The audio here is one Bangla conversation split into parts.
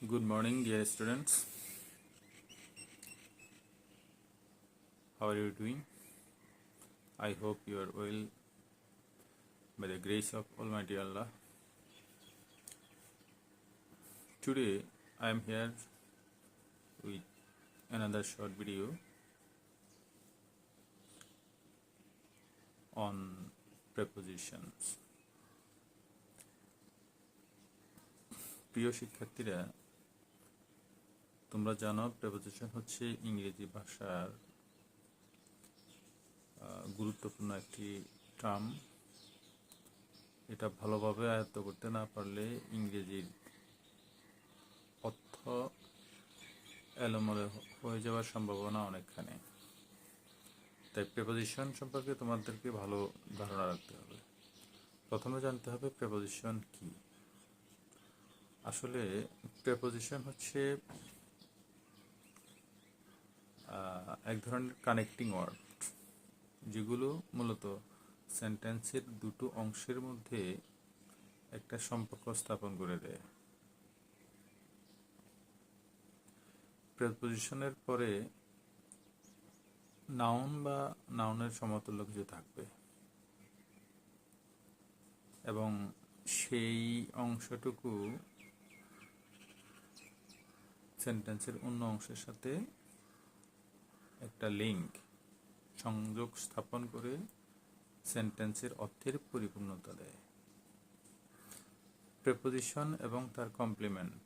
Good morning, dear students. How are you doing? I hope you are well by the grace of Almighty Allah. Today, I am here with another short video on prepositions. প্রিয় শিক্ষার্থীরা, তোমরা জানো প্রেপোজিশন হচ্ছে ইংরেজি ভাষার গুরুত্বপূর্ণ একটি টার্ম। এটা ভালোভাবে আয়ত্ত করতে না পারলে ইংরেজির অর্থ এলোমেলো হয়ে যাওয়ার সম্ভাবনা অনেকখানি। তাই প্রেপোজিশন সম্পর্কে তোমাদেরকে ভালো ধারণা রাখতে হবে। প্রথমে জানতে হবে প্রেপোজিশন কি। আসলে প্রেপোজিশন হচ্ছে এক ধরনের কানেক্টিং ওয়ার্ড, যেগুলো মূলত সেন্টেন্সের দুটো অংশের মধ্যে একটা সম্পর্ক স্থাপন করে দেয়। প্রেপোজিশনের পরে নাউন বা নাউনের সমতুল্য কিছু থাকবে এবং সেই অংশটুকু সেন্টেন্সের অন্য অংশের সাথে একটা লিঙ্ক সংযোগ স্থাপন করে সেন্টেন্সের অর্থের পরিপূর্ণতা দেয়। প্রেপোজিশন এবং তার কমপ্লিমেন্ট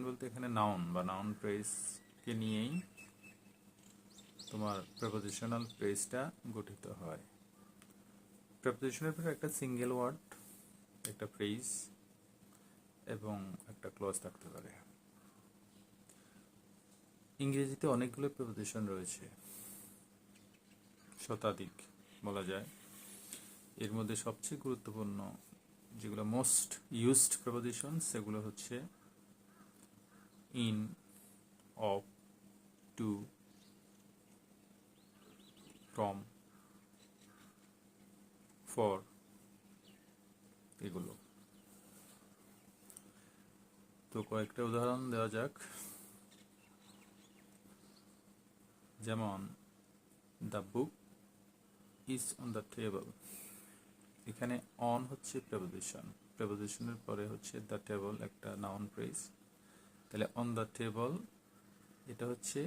বলতে এখানে নাউন বা নাউন ফ্রেজকে নিয়েই তোমার প্রেপোজিশনাল ফ্রেজটা গঠিত হয়। প্রেপোজিশনের পরে একটা সিঙ্গেল ওয়ার্ড, একটা ফ্রেজ এবং একটা ক্লজ থাকতে পারে। ইংরেজিতে অনেকগুলো প্রেপোজিশন রয়েছে, শতাধিক বলা যায়। এর মধ্যে সবচেয়ে গুরুত্বপূর্ণ যেগুলো মোস্ট ইউজড প্রেপোজিশন সেগুলো হচ্ছে in, of, to, from, for, এগুলো। তো কয়েকটা উদাহরণ দেওয়া যাক। যেমন the book is on the table. এখানে অন হচ্ছে প্রেপোজিশনের পরে হচ্ছে দ্য টেবল, একটা নাউন ফ্রেজ। তাহলে অন দ্য টেবল এটা হচ্ছে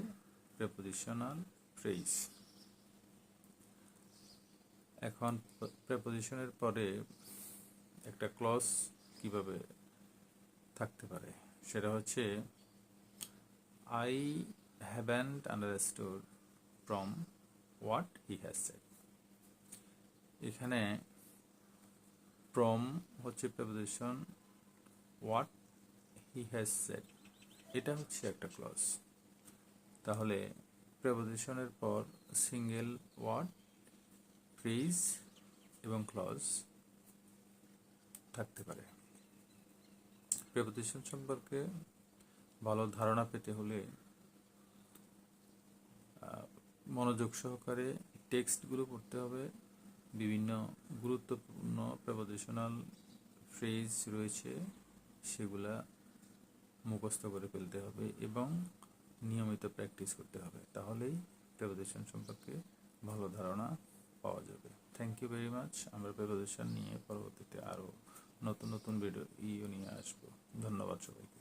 প্রেপোজিশনাল ফ্রেজ। এখন প্রেপোজিশনের পরে একটা ক্লজ কিভাবে থাকতে পারে সেটা হচ্ছে I haven't understood from what he has said. এখানে ফ্রম হচ্ছে preposition, what he has said এটা হচ্ছে একটা ক্লজ। তাহলে প্রেপোজিশনের পর সিঙ্গেল ওয়ার্ড, ফ্রেজ এবং ক্লজ থাকতে পারে। প্রেপোজিশন সম্পর্কে ভালো ধারণা পেতে হলে মনোযোগ সহকারে টেক্সটগুলো পড়তে হবে। বিভিন্ন গুরুত্বপূর্ণ প্রেপোজিশনাল ফ্রেজ রয়েছে, সেগুলা মুখস্থ করে ফেলতে হবে এবং নিয়মিত প্র্যাকটিস করতে হবে। তাহলেই প্রেপোজিশন সম্পর্কে ভালো ধারণা পাওয়া যাবে। Thank you very much. আমরা প্রেপোজিশন নিয়ে পরবর্তীতে আরও নতুন নতুন ভিডিও নিয়ে আসবো। ধন্যবাদ সবাইকে।